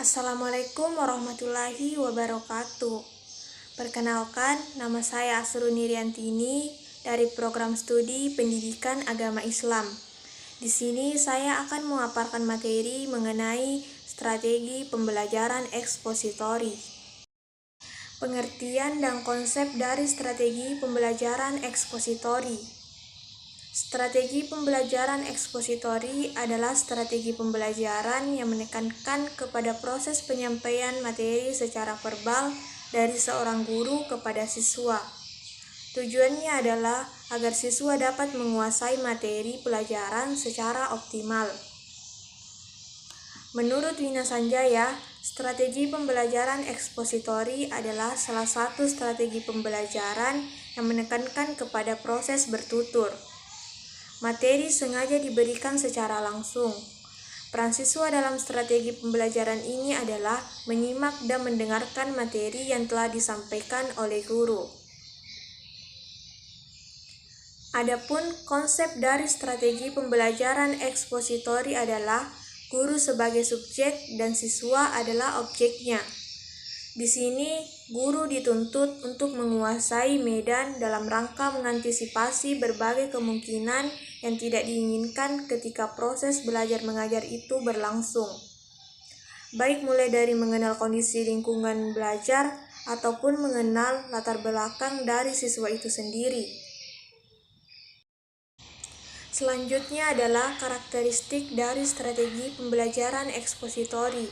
Assalamualaikum warahmatullahi wabarakatuh. Perkenalkan, nama saya Asrun Niriantini dari program studi Pendidikan Agama Islam. Di sini saya akan memaparkan materi mengenai strategi pembelajaran ekspositori. Pengertian dan konsep dari strategi pembelajaran ekspositori. Strategi pembelajaran ekspositori adalah strategi pembelajaran yang menekankan kepada proses penyampaian materi secara verbal dari seorang guru kepada siswa. Tujuannya adalah agar siswa dapat menguasai materi pelajaran secara optimal. Menurut Wina Sanjaya, strategi pembelajaran ekspositori adalah salah satu strategi pembelajaran yang menekankan kepada proses bertutur. Materi sengaja diberikan secara langsung. Peran siswa dalam strategi pembelajaran ini adalah menyimak dan mendengarkan materi yang telah disampaikan oleh guru. Adapun konsep dari strategi pembelajaran ekspositori adalah guru sebagai subjek dan siswa adalah objeknya. Di sini, guru dituntut untuk menguasai medan dalam rangka mengantisipasi berbagai kemungkinan yang tidak diinginkan ketika proses belajar mengajar itu berlangsung. Baik mulai dari mengenal kondisi lingkungan belajar ataupun mengenal latar belakang dari siswa itu sendiri. Selanjutnya adalah karakteristik dari strategi pembelajaran ekspositori.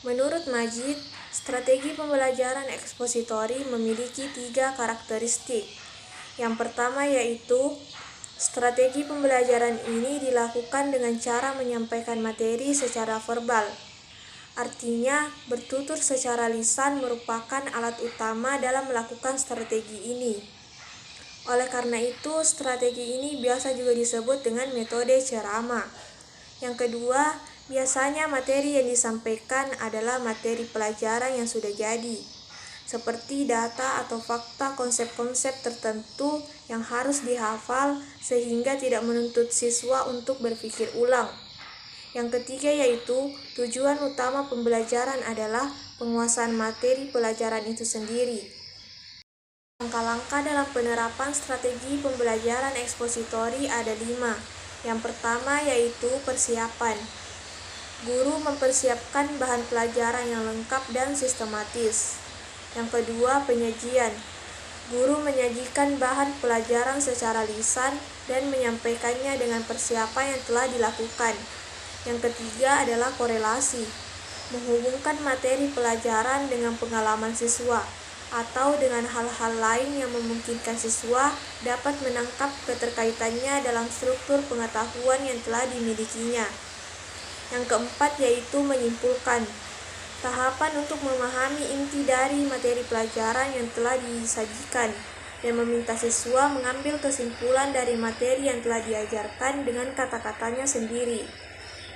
Menurut Majid, strategi pembelajaran ekspositori memiliki 3 karakteristik. Yang pertama yaitu, strategi pembelajaran ini dilakukan dengan cara menyampaikan materi secara verbal. Artinya, bertutur secara lisan merupakan alat utama dalam melakukan strategi ini. Oleh karena itu, strategi ini biasa juga disebut dengan metode ceramah. Yang kedua, biasanya materi yang disampaikan adalah materi pelajaran yang sudah jadi, seperti data atau fakta konsep-konsep tertentu yang harus dihafal sehingga tidak menuntut siswa untuk berpikir ulang. Yang ketiga yaitu, tujuan utama pembelajaran adalah penguasaan materi pelajaran itu sendiri. Langkah-langkah dalam penerapan strategi pembelajaran ekspositori ada 5. Yang pertama yaitu persiapan. Guru mempersiapkan bahan pelajaran yang lengkap dan sistematis. Yang kedua, penyajian. Guru menyajikan bahan pelajaran secara lisan dan menyampaikannya dengan persiapan yang telah dilakukan. Yang ketiga adalah korelasi. Menghubungkan materi pelajaran dengan pengalaman siswa atau dengan hal-hal lain yang memungkinkan siswa dapat menangkap keterkaitannya dalam struktur pengetahuan yang telah dimilikinya. Yang keempat yaitu menyimpulkan. Tahapan untuk memahami inti dari materi pelajaran yang telah disajikan dan meminta siswa mengambil kesimpulan dari materi yang telah diajarkan dengan kata-katanya sendiri.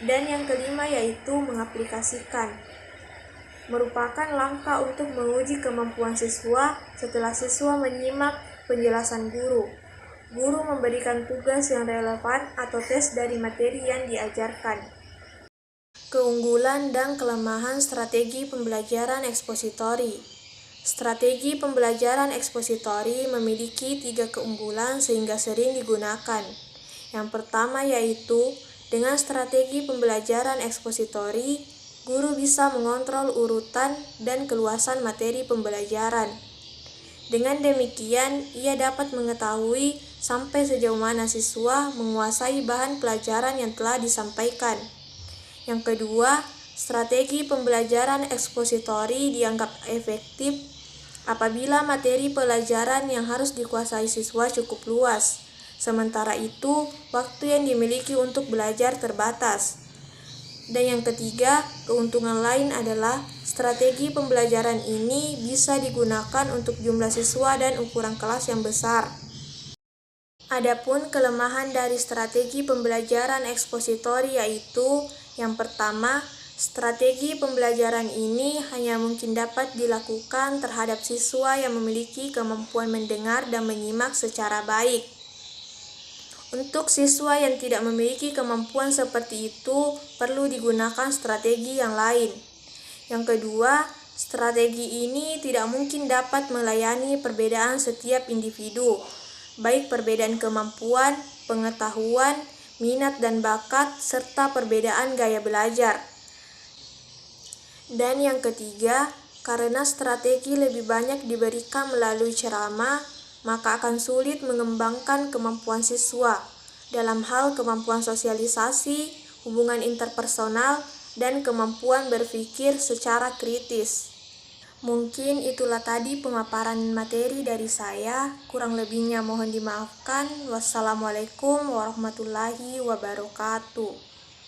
Dan yang kelima yaitu mengaplikasikan. Merupakan langkah untuk menguji kemampuan siswa setelah siswa menyimak penjelasan guru. Guru memberikan tugas yang relevan atau tes dari materi yang diajarkan. Keunggulan dan kelemahan strategi pembelajaran ekspositori. Strategi pembelajaran ekspositori memiliki 3 keunggulan sehingga sering digunakan. Yang pertama yaitu, dengan strategi pembelajaran ekspositori, guru bisa mengontrol urutan dan keluasan materi pembelajaran. Dengan demikian, ia dapat mengetahui sampai sejauh mana siswa menguasai bahan pelajaran yang telah disampaikan. Yang kedua, strategi pembelajaran ekspositori dianggap efektif apabila materi pelajaran yang harus dikuasai siswa cukup luas. Sementara itu, waktu yang dimiliki untuk belajar terbatas. Dan yang ketiga, keuntungan lain adalah strategi pembelajaran ini bisa digunakan untuk jumlah siswa dan ukuran kelas yang besar. Adapun kelemahan dari strategi pembelajaran ekspositori yaitu, yang pertama, strategi pembelajaran ini hanya mungkin dapat dilakukan terhadap siswa yang memiliki kemampuan mendengar dan menyimak secara baik. Untuk siswa yang tidak memiliki kemampuan seperti itu, perlu digunakan strategi yang lain. Yang kedua, strategi ini tidak mungkin dapat melayani perbedaan setiap individu, baik perbedaan kemampuan, pengetahuan, minat dan bakat, serta perbedaan gaya belajar. Dan yang ketiga, karena strategi lebih banyak diberikan melalui ceramah, maka akan sulit mengembangkan kemampuan siswa dalam hal kemampuan sosialisasi, hubungan interpersonal, dan kemampuan berpikir secara kritis. Mungkin itulah tadi pemaparan materi dari saya, kurang lebihnya mohon dimaafkan. Wassalamualaikum warahmatullahi wabarakatuh.